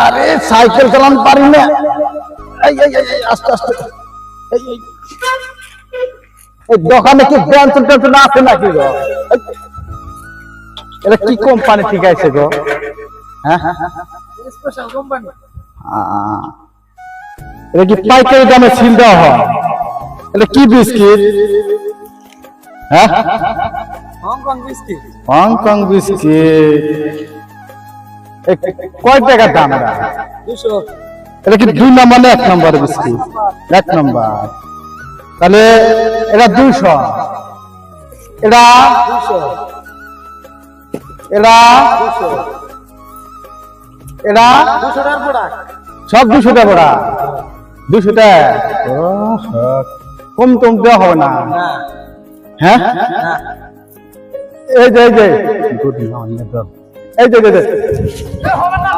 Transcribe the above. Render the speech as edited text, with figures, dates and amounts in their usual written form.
আরে সাইকেল চালান পারি না, এই এই এই আস্তে আস্তে, এই এই এই দোকানে কি বেঞ্চ টেঞ্চ না আছে নাকি গো? এটা কি কোম্পানি ঠিক আছে গো? হ্যাঁ স্পেশাল কোম্পানি। এটা কি পাইকারি দামে সিল দেওয়া হয়? এটা কি বিস্কিট? হ্যাঁ হংকং বিস্কিট। Hong Kong biscuit. কয় টাকার দাম এটা? 200। এটা কি 2 নম্বর না 1 নম্বর বিস্কিট? 1 নম্বর। তাহলে এটা 200, এটা 200 এটা 200 এটা 200 টাকার প্রোডাক্ট। সব 200 টাকা বড়া, 200 টাকা কম টম দেওয়া হবে না? না হ্যাঁ না এই যে এই যে এই যে এই যে হবে না।